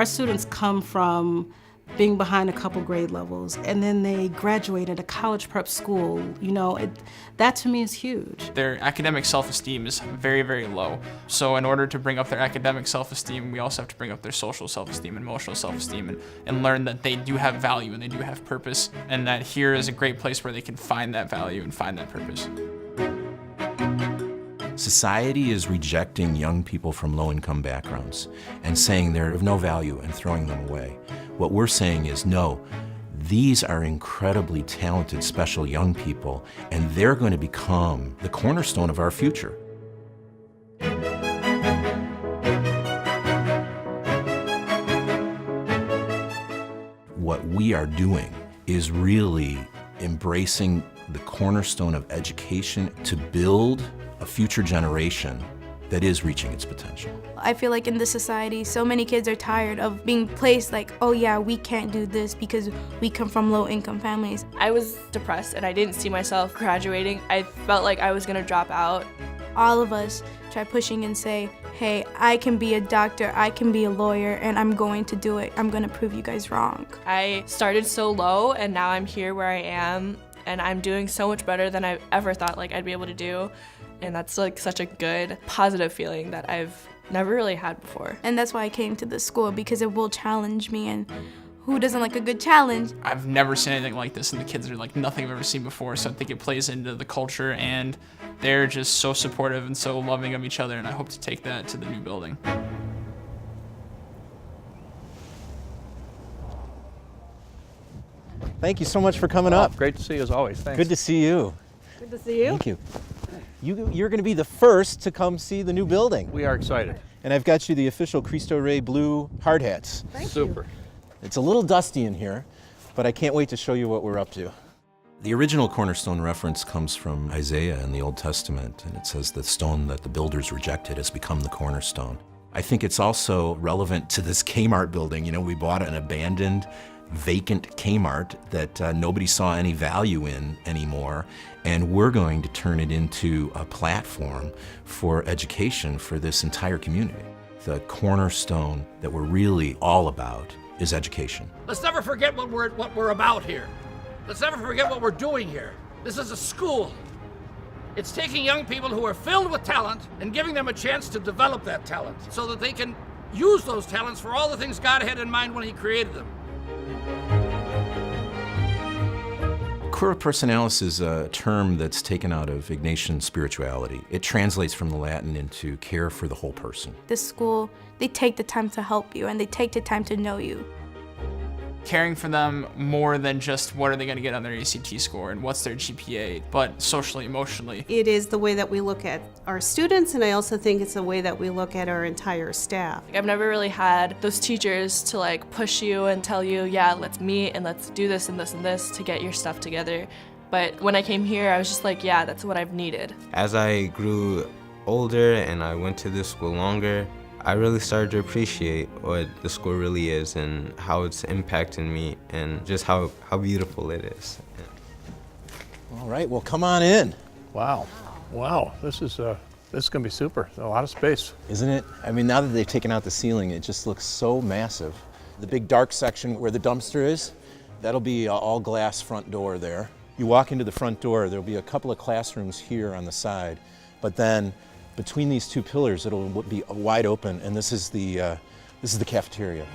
Our students come from being behind a couple grade levels, and then they graduate at a college prep school. That to me is huge. Their academic self-esteem is very, very low. So in order to bring up their academic self-esteem, we also have to bring up their social self-esteem and emotional self-esteem and learn that they do have value and they do have purpose, and that here is a great place where they can find that value and find that purpose. Society is rejecting young people from low-income backgrounds and saying they're of no value and throwing them away. What we're saying is, no, these are incredibly talented, special young people, and they're going to become the cornerstone of our future. What we are doing is really embracing the cornerstone of education to build a future generation that is reaching its potential. I feel like in this society, so many kids are tired of being placed like, oh yeah, we can't do this because we come from low-income families. I was depressed and I didn't see myself graduating. I felt like I was gonna drop out. All of us try pushing and say, hey, I can be a doctor, I can be a lawyer, and I'm going to do it. I'm gonna prove you guys wrong. I started so low and now I'm here where I am, and I'm doing so much better than I ever thought I'd be able to do. And that's such a good, positive feeling that I've never really had before. And that's why I came to this school, because it will challenge me, and who doesn't like a good challenge? I've never seen anything like this, and the kids are like nothing I've ever seen before, so I think it plays into the culture, and they're just so supportive and so loving of each other, and I hope to take that to the new building. Thank you so much for coming up. Great to see you as always. Thanks. Good to see you. Good to see you. Thank you. You're going to be the first to come see the new building. We are excited. And I've got you the official Cristo Rey blue hard hats. Super. It's a little dusty in here, but I can't wait to show you what we're up to. The original cornerstone reference comes from Isaiah in the Old Testament, and it says the stone that the builders rejected has become the cornerstone. I think it's also relevant to this Kmart building. We bought an abandoned, vacant Kmart that nobody saw any value in anymore, and we're going to turn it into a platform for education for this entire community. The cornerstone that we're really all about is education. Let's never forget what we're about here. Let's never forget what we're doing here. This is a school. It's taking young people who are filled with talent and giving them a chance to develop that talent so that they can use those talents for all the things God had in mind when He created them. Cura personalis is a term that's taken out of Ignatian spirituality. It translates from the Latin into care for the whole person. This school, they take the time to help you, and they take the time to know you. Caring for them more than just what are they going to get on their ACT score and what's their GPA, but socially, emotionally. It is the way that we look at our students, and I also think it's the way that we look at our entire staff. I've never really had those teachers to push you and tell you, yeah, let's meet and let's do this and this and this to get your stuff together. But when I came here, I was just like, yeah, that's what I've needed. As I grew older and I went to this school longer, I really started to appreciate what the school really is and how it's impacting me and just how beautiful it is. All right, well, come on in. Wow. Wow. This is going to be super. A lot of space. Isn't it? I mean, now that they've taken out the ceiling, it just looks so massive. The big dark section where the dumpster is, that'll be an all glass front door there. You walk into the front door, there'll be a couple of classrooms here on the side, but then between these two pillars, it'll be wide open, and this is the cafeteria.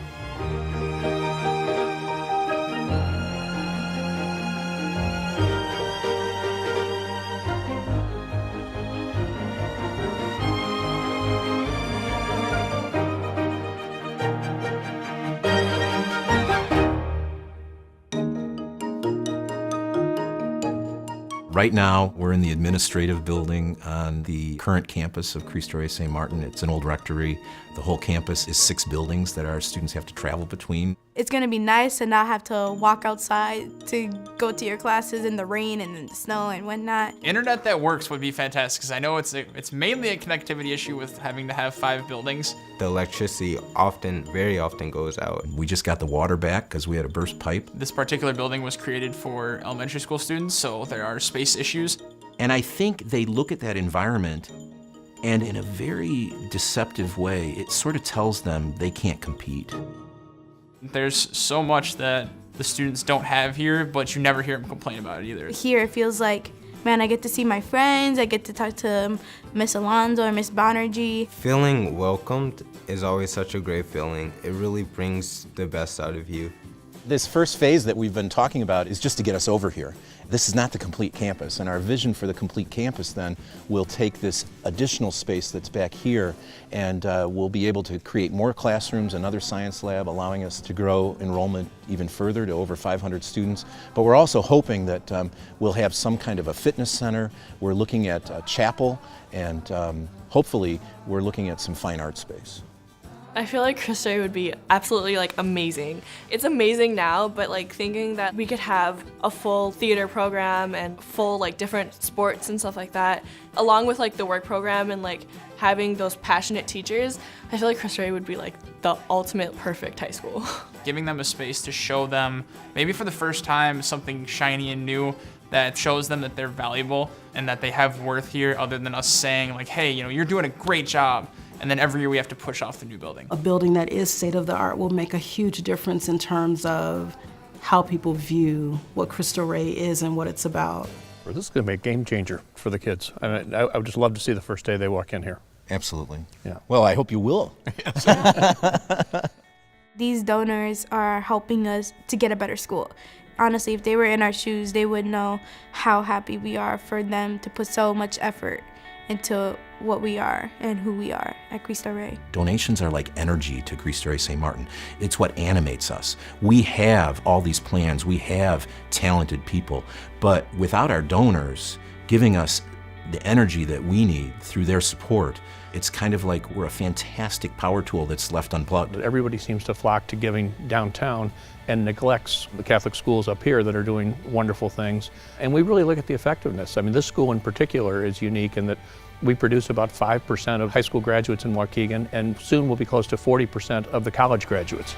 Right now, we're in the administrative building on the current campus of Cristo Rey St. Martin. It's an old rectory. The whole campus is 6 buildings that our students have to travel between. It's gonna be nice to not have to walk outside to go to your classes in the rain and in the snow and whatnot. Internet that works would be fantastic, because I know it's mainly a connectivity issue with having to have 5 buildings. The electricity very often goes out. We just got the water back because we had a burst pipe. This particular building was created for elementary school students, so there are space issues. And I think they look at that environment, and in a very deceptive way, it sort of tells them they can't compete. There's so much that the students don't have here, but you never hear them complain about it either. Here it feels like, man, I get to see my friends, I get to talk to Miss Alonzo or Miss Banerjee. Feeling welcomed is always such a great feeling. It really brings the best out of you. This first phase that we've been talking about is just to get us over here. This is not the complete campus, and our vision for the complete campus then will take this additional space that's back here, and we'll be able to create more classrooms, another science lab, allowing us to grow enrollment even further to over 500 students. But we're also hoping that we'll have some kind of a fitness center. We're looking at a chapel, and hopefully we're looking at some fine art space. I feel like Cristo Rey would be absolutely like amazing. It's amazing now, but like thinking that we could have a full theater program and full like different sports and stuff like that, along with like the work program and like having those passionate teachers, I feel like Cristo Rey would be like the ultimate perfect high school. Giving them a space to show them, maybe for the first time, something shiny and new that shows them that they're valuable and that they have worth here, other than us saying like, hey, you know, you're doing a great job. And then every year we have to push off the new building. A building that is state-of-the-art will make a huge difference in terms of how people view what Cristo Rey is and what it's about. This is going to be a game changer for the kids. I mean, I would just love to see the first day they walk in here. Absolutely. Yeah. Well, I hope you will. These donors are helping us to get a better school. Honestly, if they were in our shoes, they would know how happy we are for them to put so much effort into what we are and who we are at Cristo Rey. Donations are like energy to Cristo Rey St. Martin. It's what animates us. We have all these plans, we have talented people, but without our donors giving us the energy that we need through their support, it's kind of like we're a fantastic power tool that's left unplugged. Everybody seems to flock to giving downtown and neglects the Catholic schools up here that are doing wonderful things. And we really look at the effectiveness. I mean, this school in particular is unique in that we produce about 5% of high school graduates in Waukegan, and soon we'll be close to 40% of the college graduates.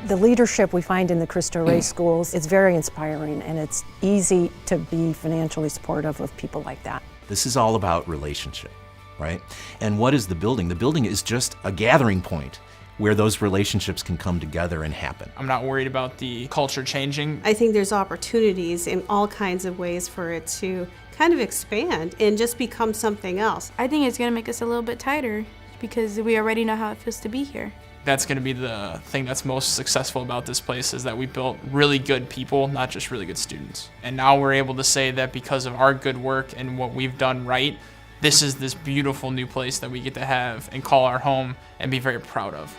The leadership we find in the Cristo Rey schools is very inspiring, and it's easy to be financially supportive of people like that. This is all about relationship, right? And what is the building? The building is just a gathering point where those relationships can come together and happen. I'm not worried about the culture changing. I think there's opportunities in all kinds of ways for it to kind of expand and just become something else. I think it's going to make us a little bit tighter because we already know how it feels to be here. That's going to be the thing that's most successful about this place, is that we built really good people, not just really good students. And now we're able to say that because of our good work and what we've done right, this is this beautiful new place that we get to have and call our home and be very proud of.